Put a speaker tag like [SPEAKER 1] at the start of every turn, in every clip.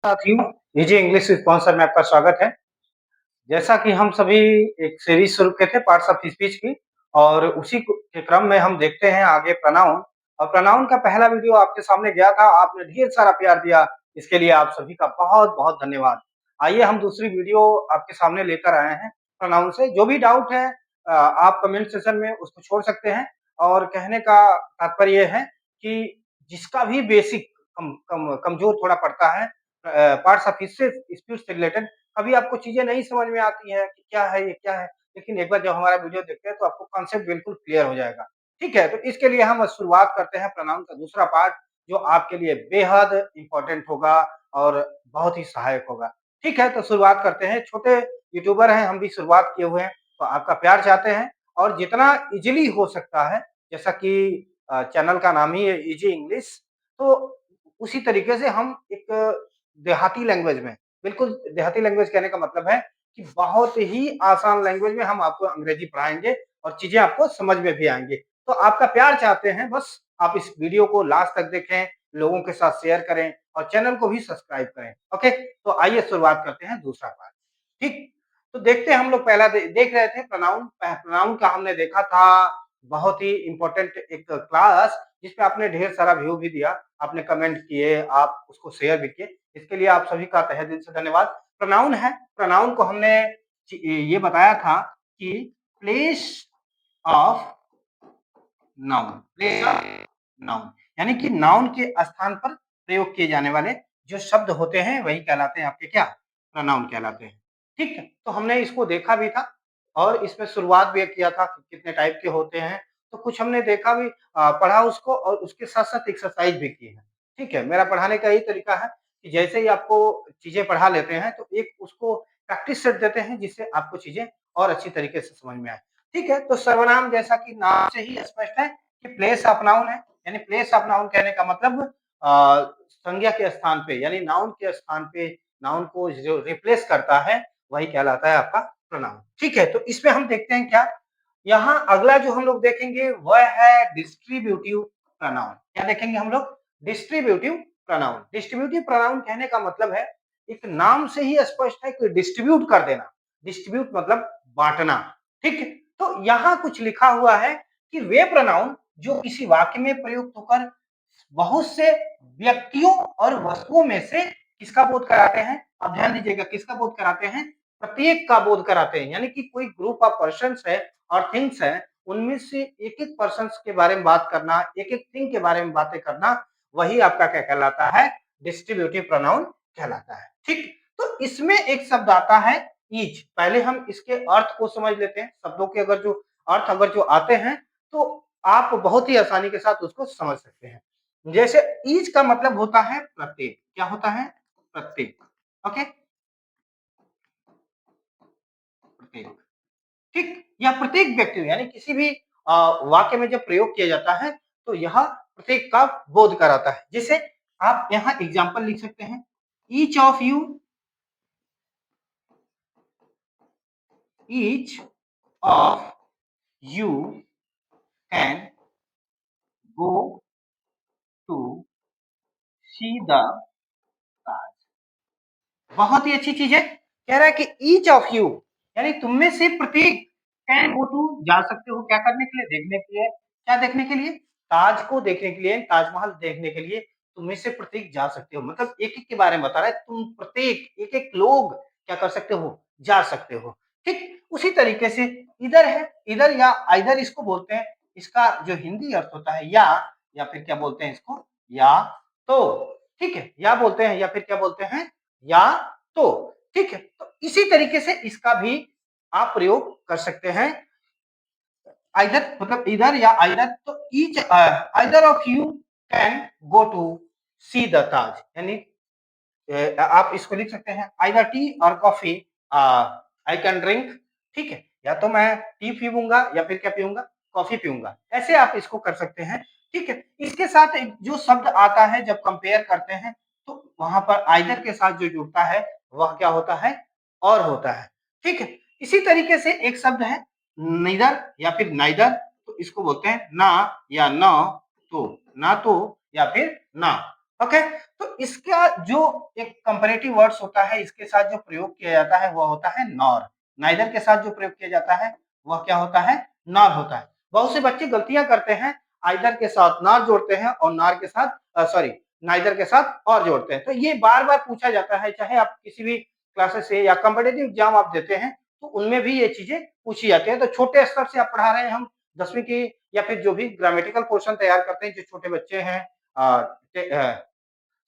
[SPEAKER 1] साथियों, easy English sponsor में आपका स्वागत है। जैसा कि हम सभी एक सीरीज शुरू किए थे पार्ट्स ऑफ स्पीच की और उसी के क्रम में हम देखते हैं आगे प्रोनाउन। और प्रोनाउन का पहला वीडियो आपके सामने गया था, आपने ढेर सारा प्यार दिया, इसके लिए आप सभी का बहुत-बहुत धन्यवाद। आइए हम दूसरी वीडियो आपके सामने लेकर आए हैं प्रोनाउन से। जो भी डाउट है आप कमेंट सेक्शन में उसको छोड़ सकते हैं और कहने का तात्पर्य ये है कि जिसका भी बेसिक कमजोर थोड़ा पड़ता है पार्ट्स ऑफ स्पीच से रिलेटेड, कभी आपको चीजें नहीं समझ में आती हैं कि क्या है ये क्या है, लेकिन एक बार जब हमारा वीडियो देखते हैं तो आपको कॉन्सेप्ट बिल्कुल क्लियर हो जाएगा। ठीक है, तो इसके लिए हम शुरुआत करते हैं प्रोनाउन का दूसरा पार्ट, जो आपके लिए बेहद इंपॉर्टेंट होगा और बहुत ही सहायक होगा। ठीक है, तो शुरुआत करते हैं। छोटे यूट्यूबर हैं, हम भी शुरुआत किए हुए हैं, तो आपका प्यार चाहते हैं और जितना इजीली हो सकता है, जैसा कि चैनल का नाम ही है इजी इंग्लिश, तो उसी तरीके से हम एक देहाती लैंग्वेज में, बिल्कुल देहाती लैंग्वेज कहने का मतलब है कि बहुत ही आसान लैंग्वेज में हम आपको अंग्रेजी पढ़ाएँगे और चीज़ें आपको समझ में भी आएँगी। तो आपका प्यार चाहते हैं, बस आप इस वीडियो को लास्ट तक देखें, लोगों के साथ शेयर करें और चैनल को भी सब्सक्राइब करें। ओके? तो आइए शुरुआत करते हैं दूसरा पार्ट। ठीक? तो देखते हैं हम लोग पहला देख रहे थे प्रोनाउन। प्रोनाउन का हमने देखा था बहुत ही इम्पोर्टेंट एक क्लास, जिसपे आपने ढेर सारा व्यू भी दिया, आपने कमेंट किए, आप उसको शेयर भी किए। इसके लिए आप सभी का तहे दिल से धन्यवाद। प्रोनाउन है, प्रोनाउन को हमने ये बताया था कि place of noun, place of noun, यानी कि नाउन के स्थान पर प्रयोग किए जाने वाले जो शब्द होते हैं वही कहलाते हैं आपके क्या? प्रोनाउन कहलाते हैं। ठीक है? तो हमने इसको देखा भी था और इसमें शुरुआत भी किया था कि कितने टाइप के होते हैं, तो कुछ हमने देखा भी, पढ़ा उसको और उसके साथ-साथ एक्सरसाइज भी की है। ठीक है? मेरा पढ़ाने का यही तरीका है कि जैसे ही आपको चीज़ें पढ़ा लेते हैं तो एक उसको प्रैक्टिस सेट देते हैं जिससे आपको चीज़ें और अच्छी तरीके से समझ में आए। ठीक है? तो सर्वनाम जैसा कि नाम से ही स्पष्ट है कि प्लेस ऑफ नाउन है, यानी प्लेस ऑफ नाउन कहने का मतलब संज्ञा के स्थान पे यानी नाउन के स्थान पे नाउन को जो रिप्लेस करता है वही कहलाता है आपका प्रोनाउन। ठीक है? तो इसमें हम देखते हैं क्या, यहाँ अगला जो हम लोग देखेंगे वह है डिस्ट्रीब्यूटिव प्रोनाउन। क्या देखेंगे हम लोग? Distributive pronoun. डिस्ट्रीब्यूटिव प्रोनाउन कहने का मतलब है, एक नाम से ही स्पष्ट है कि डिस्ट्रीब्यूट कर देना। डिस्ट्रीब्यूट मतलब बांटना। ठीक है? तो यहाँ कुछ लिखा हुआ है कि वे प्रोनाउन जो किसी वाक्य में प्रयुक्त होकर बहुत से व्यक्तियों और वस्तुओं में से किसका बोध कराते हैं? आप ध्यान दीजिएगा, किसका बोध कराते हैं? प्रत्येक का बोध कराते हैं, यानी कि कोई ग्रुप ऑफ पर्सन्स है और थिंग्स है, उनमें से एक-एक पर्सन्स के बारे में बात करना, एक-एक थिंग के बारे में बातें करना, वही आपका क्या कहलाता है? डिस्ट्रीब्यूटिव प्रोनाउन कहलाता है। ठीक? तो इसमें एक शब्द आता है ईच। पहले हम इसके अर्थ को समझ लेते हैं। शब्दों के अगर जो आते हैं, तो आप बहुत ही आसानी के साथ उसको समझ सकते हैं। जैसे ईच का मतलब होता है प्रत्येक। क्या होता है? प्रत्येक। ओके? प्रत्येक। ठीक? या प्रत्येक व्यक्ति यानी किसी भी वाक्य में जब प्रयोग किया जाता है, तो यह प्रत्येक का बोध कराता है। जैसे आप यहाँ एग्जाम्पल लिख सकते हैं, each of you, each of you can go to see the Taj. बहुत ही अच्छी चीज है। कह रहा है कि ईच ऑफ यू यानी तुम में से प्रत्येक कैन गो टू जा सकते हो, क्या करने के लिए? देखने के लिए। क्या देखने के लिए? ताज को देखने के लिए, ताजमहल देखने के लिए तुम में से प्रत्येक जा सकते हो। मतलब एक-एक के बारे में बता रहा है, तुम प्रत्येक एक-एक लोग क्या कर सकते हो? जा सकते हो। ठीक? उसी तरीके से इधर है, इधर या आइदर इसको बोलते हैं। इसका जो हिंदी अर्थ होता है या फिर क्या बोलते हैं इसको? या तो। ठीक है? या बोलते हैं या फिर क्या बोलते हैं? या तो। ठीक है? तो इसी तरीके से इसका भी आप प्रयोग कर सकते हैं। आइदर मतलब इधर या आइदर, तो each either of you can go to see the Taj, यानी आप इसको लिख सकते हैं आइदर टी और कॉफी आई कैन ड्रिंक। ठीक है? या तो मैं टी पीऊंगा या फिर क्या पीऊंगा? कॉफी पीऊंगा। ऐसे आप इसको कर सकते हैं। ठीक है? इसके साथ एक जो शब्द आता है जब कंपेयर करते हैं, तो वहां पर आइदर के साथ जो जुड़ता है वह क्या होता है? और होता है। ठीक है? इसी तरीके से एक शब्द है नीदर या फिर नाइदर, तो इसको बोलते हैं ना या न तो, ना तो या फिर ना। ओके, तो इसका जो एक कंपैरेटिव वर्ड्स होता है, इसके साथ जो प्रयोग किया जाता है वह होता है नॉर। नाइदर के साथ जो प्रयोग किया जाता है वह क्या होता है? नॉर होता है। बहुत से बच्चे गलतियां करते हैं, आइदर के साथ नॉर जोड़ते हैं और नॉर के साथ सॉरी नाइदर के साथ और जोड़ते हैं। तो ये बार-बार पूछा जाता है, चाहे आप किसी भी क्लासेस से या कॉम्पिटिटिव एग्जाम आप देते हैं, तो उनमें भी ये चीजें पूछी जाती हैं। तो छोटे स्तर से आप पढ़ा रहे हैं हम 10वीं की या फिर जो भी ग्रामेटिकल पोर्शन तैयार करते हैं, जो छोटे बच्चे हैं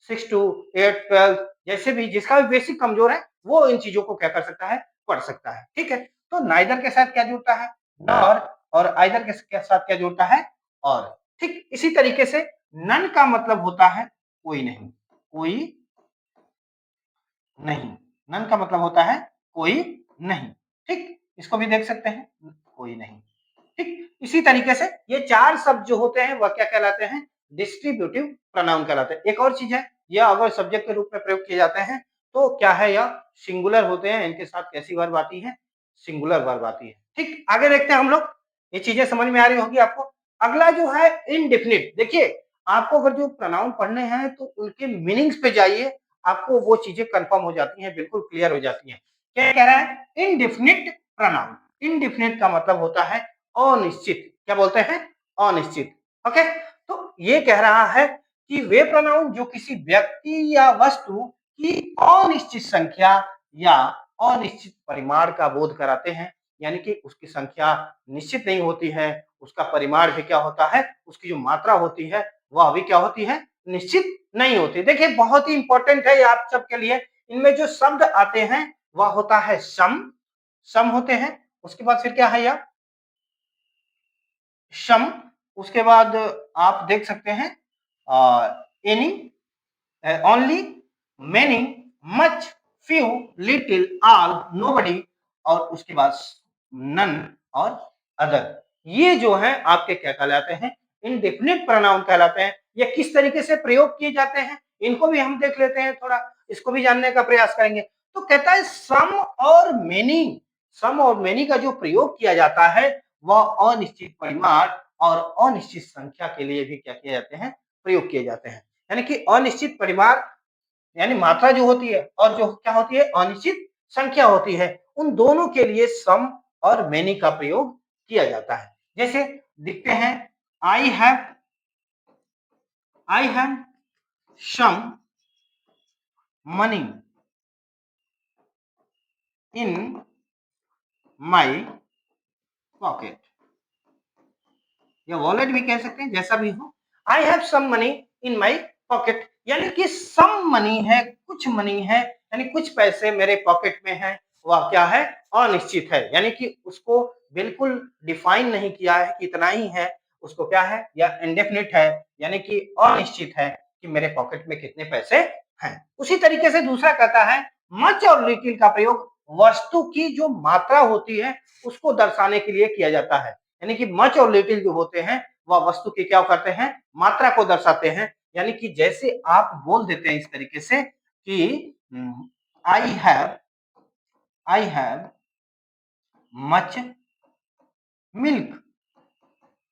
[SPEAKER 1] 6 टू 8, 12 जैसे भी जिसका भी बेसिक कमजोर है, वो इन चीज़ों को क्या कर सकता है? पढ़ सकता है। ठीक है? तो नाइदर के साथ क्या जुड़ता है? नॉर और आइदर के साथ क्या जुड़ता है? और। ठीक इसी तरीके से नन का मतलब होता है कोई नहीं, कोई नहीं। नन का मतलब होता है कोई नहीं। ठीक? इसको भी देख सकते हैं, कोई नहीं। ठीक? इसी तरीके से ये 4 शब्द जो होते हैं वह क्या कहलाते हैं? डिस्ट्रीब्यूटिव प्रोनाउन कहलाते हैं। एक और चीज़ है, यह अगर सब्जेक्ट के रूप में प्रयोग किए जाते हैं, तो क्या है यह सिंगुलर होते हैं, इनके साथ कैसी वर्ब आती है? सिंगुलर वर्ब आती है। ठीक? आगे देखते हैं हम लोग, ये चीज़ें समझ में आ रही होंगी आपको। अगला जो है इंडेफिनिट, देखिए आपको अगर जो प्रोनाउन पढ़ने हैं तो उनके मीनिंग्स पे जाइए, आपको वो चीज़ें कन्फर्म हो जाती हैं, बिल्कुल क्लियर हो जाती हैं। क्या कह रहा है? Indefinite pronoun. इंडेफिनिट का मतलब होता है अनिश्चित। क्या बोलते हैं? अनिश्चित। ओके, तो ये कह रहा है कि वे प्रोनाउन जो किसी व्यक्ति या वस्तु की अनिश्चित संख्या या अनिश्चित परिमाण का बोध कराते हैं, यानी कि उसकी संख्या निश्चित नहीं होती है, उसका परिमाण भी क्या होता है, उसकी जो मात्रा होती है वह भी क्या होती है, निश्चित नहीं होती। देखिए बहुत ही इंपॉर्टेंट है आप सबके लिए, इनमें जो शब्द आते हैं वह होता है सम, सम होते हैं, उसके बाद फिर क्या है यह सम, उसके बाद आप देख सकते हैं any, only, many, much, few, little, all, nobody और उसके बाद नन और अदर। ये जो है आपके क्या कहलाते हैं? इंडेफिनिट प्रोनाउन कहलाते हैं। ये किस तरीके से प्रयोग किए जाते हैं, इनको भी हम देख लेते हैं, थोड़ा इसको भी जानने का प्रयास करेंगे। तो कहता है सम और मेनी, सम और मेनी का जो प्रयोग किया जाता है वह अनिश्चित परिमाण और अनिश्चित संख्या के लिए भी क्या किए जाते हैं? प्रयोग किए जाते हैं। यानी कि अनिश्चित परिमाण यानी मात्रा जो होती है और जो क्या होती है? अनिश्चित संख्या होती है, उन दोनों के लिए सम और मेनी का प्रयोग किया जाता है। जैसे देखते हैं, I have, I have some money in my pocket, या वॉलेट भी कह सकते हैं, जैसा भी हो। I have some money in my pocket, यानी कि सम मनी है, कुछ मनी है, यानी कुछ पैसे मेरे पॉकेट में है, वह क्या है? अनिश्चित है, यानी कि उसको बिल्कुल डिफाइन नहीं किया है कि इतना ही है, उसको क्या है? या इंडेफिनिट है, यानी कि अनिश्चित है कि मेरे पॉकेट में कितने पैसे हैं। उसी तरीके से दूसरा कहता है मच और लिटिल का प्रयोग वस्तु की जो मात्रा होती है उसको दर्शाने के लिए किया जाता है, यानी कि मच और लिटिल जो होते हैं वह वस्तु की क्या करते हैं? मात्रा को दर्शाते हैं। यानी कि जैसे आप बोल देते हैं इस तरीके से कि आई have, I have much milk,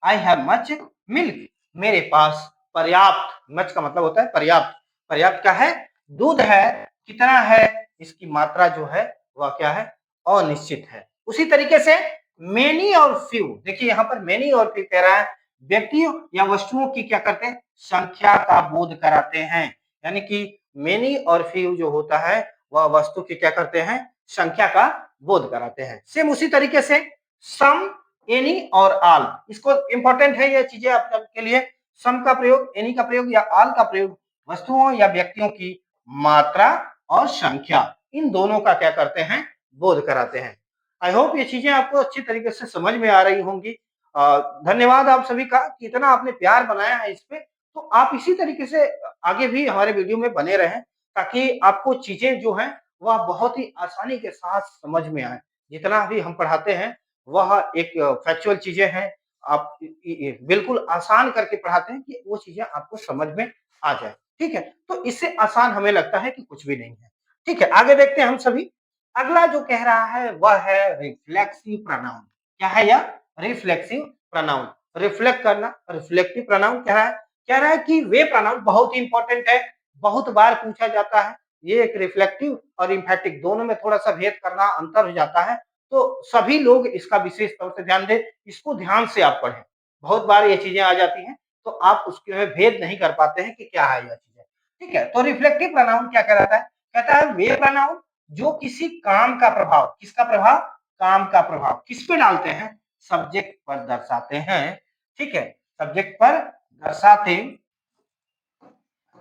[SPEAKER 1] I have much milk, मेरे पास पर्याप्त, मच का मतलब होता है पर्याप्त, पर्याप्त क्या है? दूध है, कितना है? इसकी मात्रा जो है वह क्या है? अनिश्चित है। उसी तरीके से मेनी और फ्यू, देखिए यहाँ पर मेनी और फ्यू कह रहा है व्यक्तियों या वस्तुओं की क्या करते हैं? संख्या का बोध कराते हैं, यानी कि मेनी और फ्यू जो होता है वह वस्तु की क्या करते हैं? संख्या का बोध कराते हैं। सेम उसी तरीके से सम, एनी और आल, इसको इंपॉर्टेंट है ये चीजें आप सबके लिए। सम का प्रयोग, एनी का प्रयोग या आल का प्रयोग वस्तुओं या व्यक्तियों की मात्रा और संख्या, इन दोनों का क्या करते हैं? बोध कराते हैं। आई होप ये चीजें आपको अच्छी तरीके से समझ में आ रही होंगी। धन्यवाद आप सभी का कि इतना आपने प्यार बनाया है इस पे, तो आप इसी तरीके से आगे भी हमारे वीडियो में बने रहें, ताकि आपको चीजें जो हैं वह बहुत ही आसानी के साथ समझ में आए। जितना भी हम पढ़ाते हैं वह एक फैक्चुअल चीजें हैं, आप बिल्कुल आसान करके पढ़ाते हैं कि वो चीजें आपको समझ में आ जाए। ठीक है, तो इससे आसान हमें लगता है कि कुछ भी नहीं है। ठीक है, आगे देखते हैं हम सभी। अगला जो कह रहा है वह है रिफ्लेक्सिव प्रोनाउन। क्या है यह? रिफ्लेक्सिव प्रोनाउन, रिफ्लेक्ट करना, रिफ्लेक्टिव प्रोनाउन कह रहा है कह रहा है कि वे प्रोनाउन बहुत ही इंपॉर्टेंट है, बहुत बार पूछा जाता है। ये एक रिफ्लेक्टिव और एम्फैटिक दोनों में थोड़ा-सा भेद करना अंतर हो जाता है। तो सभी लोग इसका विशेष तौर से ध्यान दें, इसको ध्यान से आप पढ़ें। बहुत बार ये चीज़ें आ जाती हैं, तो आप उसके में भेद नहीं कर पाते हैं कि क्या है यह चीज़ें। ठीक है, तो रिफ्लेक्टिव प्रोनाउन क्या कहलाता है? कहता है वे प्रोनाउन जो किसी काम का प्रभाव, किसका प्रभाव? काम का प्रभाव किस पे डालते हैं? सब्जेक्ट पर दर्शाते हैं। ठीक है, सब्जेक्ट पर दर्शाते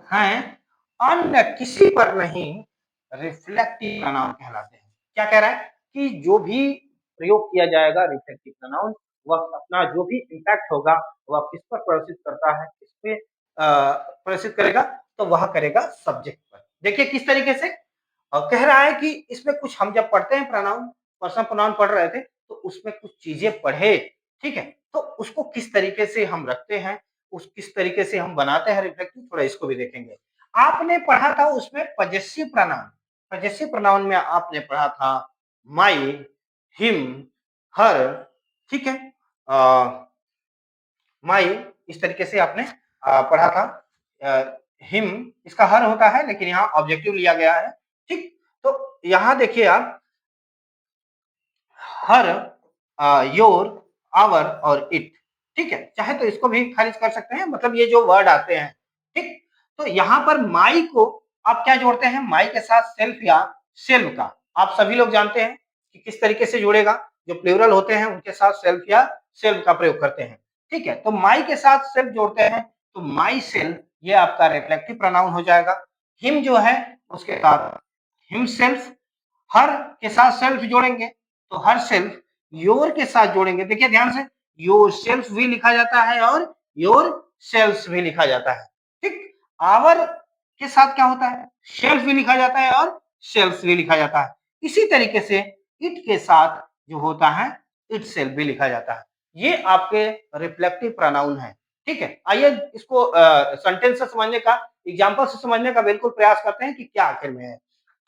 [SPEAKER 1] हैं, अन्य किसी पर नहीं, रिफ्लेक्टिव प्रोनाउन कहलाते हैं। क्या कह रहा है कि जो भी प्रयोग किया जाएगा रिफ्लेक्टिव प्रोनाउन, वह अपना जो भी इम्पैक्ट होगा वह किस पर प्रदर्शित करता है, किस पे प्रदर्शित करेगा, तो वह करेगा सब्जेक्ट पर। देखिए किस तरीके से कह रहा है कि इसमें कुछ हम जब पढ़ते हैं प्रोनाउन, पर्सनल प्रोनाउन पढ़ रहे थे, तो उसमें कुछ चीजें पढ़े, ठीक है? तो उसको किस तरीके से हम रखते हैं, उस किस तरीके से हम बनाते हैं रिफ्लेक्टिव, थोड़ा इसको भी देखेंगे। आपने पढ़ा था उसमें पजेसिव प्रोनाउन, पजेसिव प्रोनाउन में आपने पढ़ा था माई, हिम, हर, ठीक है? माई इस तरीके से आपने पढ़ा था। हिम इसका हर होता है, लेकिन यहाँ ऑब्जेक्टिव लिया गया है, ठीक? तो यहाँ देखिए आप हर, योर, आवर और इट, ठीक है? चाहे तो इसको भी खारिज कर सकते हैं, मतलब ये जो वर्ड आते हैं, ठीक? तो यहाँ पर माई को आप क्या जोड़ते हैं? माई के साथ सेल्फ या सेल्फ का। आप सभी लोग जानते हैं कि किस तरीके से जुड़ेगा, जो प्लूरल होते हैं उनके साथ सेल्फ या सेल्फ का प्रयोग करते हैं, ठीक है? तो माई के साथ सेल्फ जोड़ते हैं, तो माई सेल्फ ये आपका रिफ्लेक्टिव प्रोनाउन हो जाएगा। हिम जो है उसके साथ हिमसेल्फ, हर के साथ सेल्फ जोड़ेंगे तो हर सेल्फ, योर के साथ जोड़ेंगे, देखिए ध्यान से, योर सेल्फ भी लिखा जाता है और योर सेल्फ भी लिखा जाता है, ठीक? आवर के साथ क्या होता है? सेल्फ भी लिखा जाता है और सेल्फ भी लिखा जाता है। इसी तरीके से इट के साथ जो होता है इट सेल्फ भी लिखा जाता है। ये आपके रिफ्लेक्टिव प्रोनाउन है, ठीक है? आइए इसको सेंटेंस से समझने का, एग्जांपल से समझने का बिल्कुल प्रयास करते हैं कि क्या आखिर में है,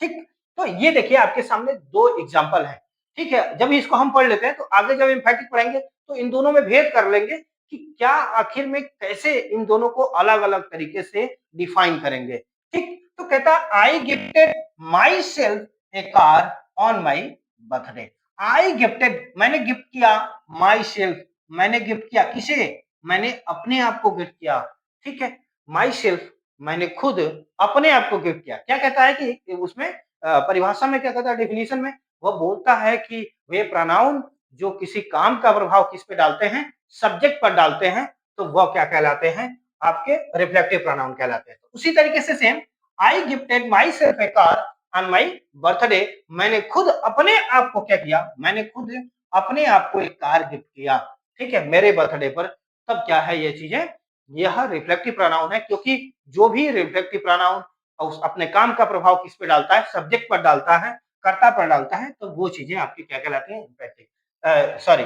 [SPEAKER 1] ठीक? तो ये देखिए आपके सामने 2 एग्जांपल हैं, ठीक है? जब इसको हम पढ़ लेते हैं तो आगे जब एम्फैटिक पढ़ेंगे तो इन दोनों में भेद कर लेंगे कि क्या आखिर में कैसे इन दोनों को अलग-अलग तरीके से डिफाइन करेंगे, ठीक? तो कहता है I gifted my self A car on my birthday. I gifted मैंने गिफ्ट किया, माई सेल्फ मैंने गिफ्ट किया, किसे? मैंने अपने आप को गिफ्ट किया, ठीक है? माई सेल्फ मैंने खुद अपने आप को गिफ्ट किया। क्या कहता है कि उसमें परिभाषा में क्या कहता है, डेफिनिशन में वह बोलता है कि वे प्रोनाउन जो किसी काम का प्रभाव किस पे डालते हैं, सब्जेक्ट पर डालते हैं, तो वह क्या कहलाते हैं? आपके रिफ्लेक्टिव प्रोनाउन कहलाते हैं। तो उसी तरीके से same I gifted my self A car on my birthday, मैंने खुद अपने आप को क्या किया? मैंने खुद अपने आप को एक कार गिफ्ट किया, ठीक है? मेरे बर्थडे पर। तब क्या है ये चीजें? यह रिफ्लेक्टिव प्रोनाउन है, क्योंकि जो भी रिफ्लेक्टिव प्रोनाउन उस अपने काम का प्रभाव किस पे डालता है? सब्जेक्ट पर डालता है, कर्ता पर डालता है, तो वो चीजें आपकी क्या कहलाती हैं? Impactive, sorry,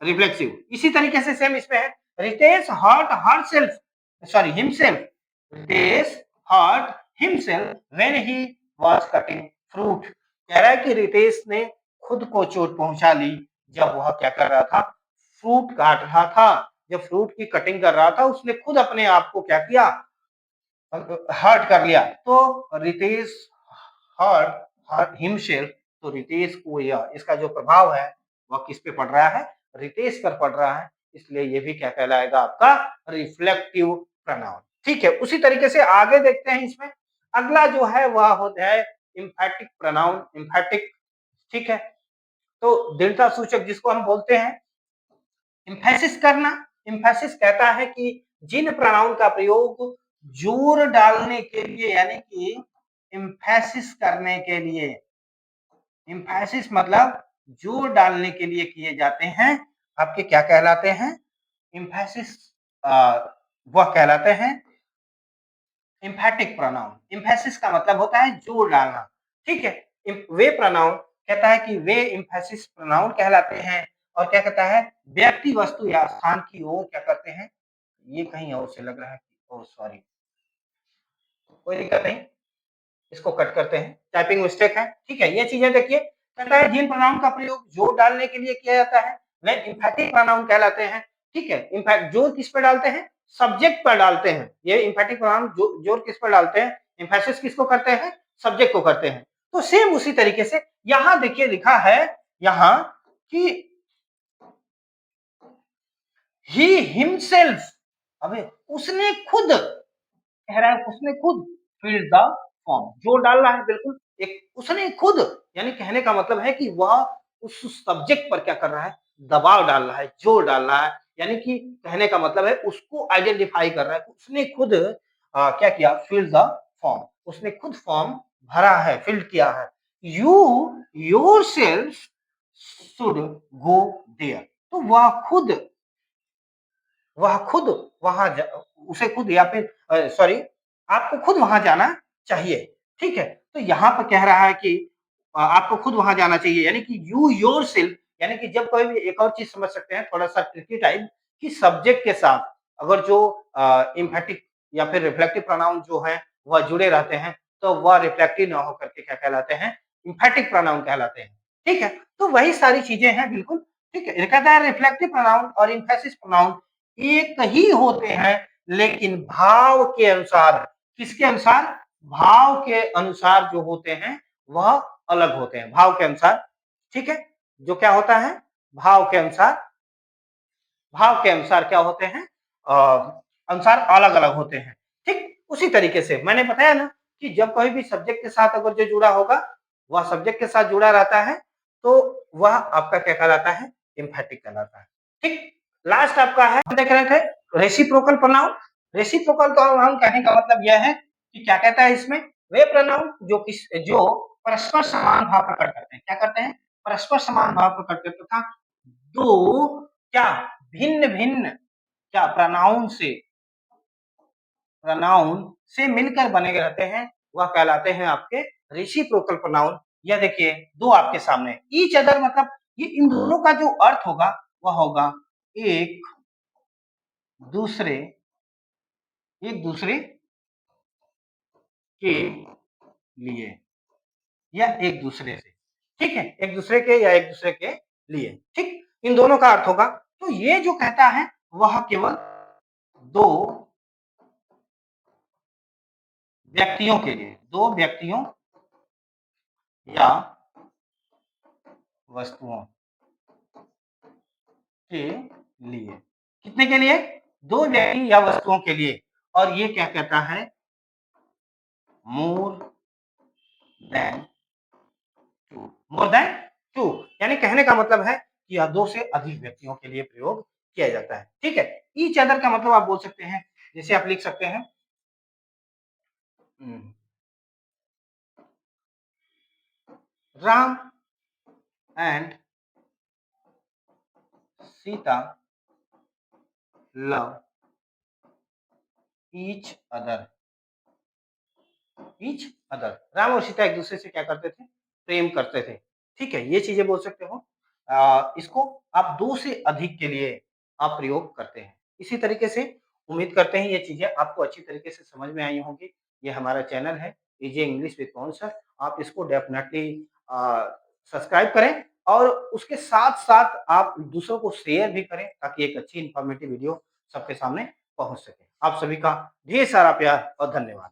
[SPEAKER 1] reflexive. इसी तरीके से सेम इसमें है, Ritesh hurt herself, sorry himself, Ritesh hurt himself when he was cutting fruit. कह रहा है कि रितेश ने खुद को चोट पहुंचा ली जब वह क्या कर रहा था? फ्रूट काट रहा था। जब फ्रूट की कटिंग कर रहा था उसने खुद अपने आप को क्या किया? हर्ट कर लिया। तो रितेश हर्ट हर्ट हिमसेल्फ, तो रितेश को यह इसका जो प्रभाव है वह किस पे पड़ रहा है? रितेश पर पड़ रहा है, इसलिए ये भी क्या कहलाएगा? आपका रिफ्लेक्टिव प्रोनाउन, ठीक है? उसी तरीके से आगे देखते हैं इसमें, अगला जो है वह होता है एम्फैटिक प्रोनाउन, एम्फैटिक, ठीक है? तो दृढ़ता सूचक जिसको हम बोलते हैं एम्फैसिस करना। एम्फैसिस कहता है कि जिन प्रोनाउन का प्रयोग जोर डालने के लिए, यानी कि एम्फैसिस करने के लिए, एम्फैसिस मतलब जोर डालने के लिए किए जाते हैं, आपके क्या कहलाते हैं? एम्फैसिस, वह कहलाते हैं एम्फैटिक प्रोनाउन। एम्फैसिस का मतलब होता है जोर डालना, ठीक है? वे प्रोनाउन कहता है कि वे एम्फैसिस प्रोनाउन कहलाते हैं, और क्या कहता है? व्यक्ति, वस्तु या स्थान की ओर क्या करते हैं? ये कहीं और से लग रहा है, ओह सॉरी, कोई दिक्कत नहीं, इसको कट करते हैं, टाइपिंग मिस्टेक है, ठीक है? ये चीजें देखिए, कहता है जिन प्रोनाउन का प्रयोग जोर डालने के लिए किया जाता है वे एम्फैटिक प्रोनाउन कहलाते हैं, ठीक है? इनफैक्ट जोर किस पे डालते हैं? सब्जेक्ट पर डालते हैं। ये एम्फैटिक प्रोनाउन जोर किस पर डालते हैं? एम्फैसिस किसको करते हैं? सब्जेक्ट को करते हैं। तो सेम उसी तरीके से यहां देखिए लिखा है यहां कि ही हिमसेल्फ, अबे उसने खुद, कह रहा है उसने खुद फिल द फॉर्म, जोर डाल रहा है बिल्कुल, एक उसने खुद, यानी कहने का मतलब है कि वह उस सब्जेक्ट पर क्या कर रहा है? दबाव डाल रहा है, जोर डाल रहा है, यानी कि कहने का मतलब है उसको आइडेंटिफाई कर रहा है। उसने खुद क्या किया? फिल द फॉर्म, उसने खुद फॉर्म भरा है, फिल किया है। You yourself should go there, तो वह खुद वहां उसे खुद या फिर सॉरी, आपको खुद वहां जाना चाहिए। ठीक है, तो यहाँ पर कह रहा है कि आपको खुद वहां जाना चाहिए, यानी कि यू योर सेल्फ, यानी कि जब कोई भी एक और चीज समझ सकते हैं थोड़ा सा ट्रिकी टाइप, कि सब्जेक्ट के साथ अगर जो इम्फेटिक या फिर रिफ्लेक्टिव प्रोनाउन जो है वह जुड़े रहते हैं, तो वह रिफ्लेक्टिव ना होकर के क्या कहलाते हैं? इम्फेटिक प्रोनाउन कहलाते हैं। ठीक है, तो वही सारी चीजें हैं बिल्कुल। ठीक है, ये कहता है रिफ्लेक्टिव प्रोनाउन और इम्फेसिस प्रोनाउन एक ही होते हैं, लेकिन भाव के अनुसार, किसके अनुसार? भाव के अनुसार जो होते हैं वह अलग होते हैं, भाव के अनुसार। ठीक है, जो क्या होता है? भाव के अनुसार, भाव के अनुसार क्या होते हैं? अनुसार अलग अलग होते हैं। ठीक उसी तरीके से मैंने बताया ना कि जब कोई भी सब्जेक्ट के साथ अगर जो जुड़ा होगा, वह सब्जेक्ट के साथ जुड़ा रहता है, तो वह आपका क्या कहलाता है? एम्फेटिक कहलाता है। ठीक, लास्ट आपका है, देख रहे थे रेसिप्रोकल प्रोनाउन। रेसिप्रोकल प्रोनाउन कहने का मतलब यह है कि क्या कहता है इसमें? वे प्रोनाउन जो परस्पर समान भाव प्रकट करते हैं, क्या करते हैं? परस्पर समान भाव प्रकट करते हैं, तथा दो क्या भिन्न भिन्न क्या प्रोनाउन से मिलकर बने रहते हैं, वह कहलाते हैं आपके रेसिप्रोकल प्रोनाउन। यह देखिए दो आपके सामने, ईच अदर मतलब ये इन दोनों का जो अर्थ होगा वह होगा एक दूसरे, एक दूसरे के लिए, या एक दूसरे से। ठीक है, एक दूसरे के या एक दूसरे के लिए। ठीक, इन दोनों का अर्थ होगा। तो ये जो कहता है वह केवल दो व्यक्तियों के लिए, दो व्यक्तियों या वस्तुओं के लिए, कितने के लिए? दो व्यक्ति या वस्तुओं के लिए। और ये क्या कहता है? More than two, more than two, यानी कहने का मतलब है कि यह दो से अधिक व्यक्तियों के लिए प्रयोग किया जाता है। ठीक है, ईच अदर का मतलब आप बोल सकते हैं, जैसे आप लिख सकते हैं Ram and Sita love each other, each other, Ram और सीता एक दूसरे से क्या करते थे? प्रेम करते थे। ठीक है, ये चीजें बोल सकते हो। इसको आप दो से अधिक के लिए आप प्रयोग करते हैं। इसी तरीके से उम्मीद करते हैं ये चीजें आपको अच्छी तरीके से समझ में आई होंगी। ये हमारा चैनल है easy English with Pawan sir, आप इसको डेफिनेटली सब्सक्राइब करें और उसके साथ साथ आप दूसरों को शेयर भी करें, ताकि एक अच्छी इंफॉर्मेटिव वीडियो सबके सामने पहुंच सके। आप सभी का ढेर सारा प्यार और धन्यवाद।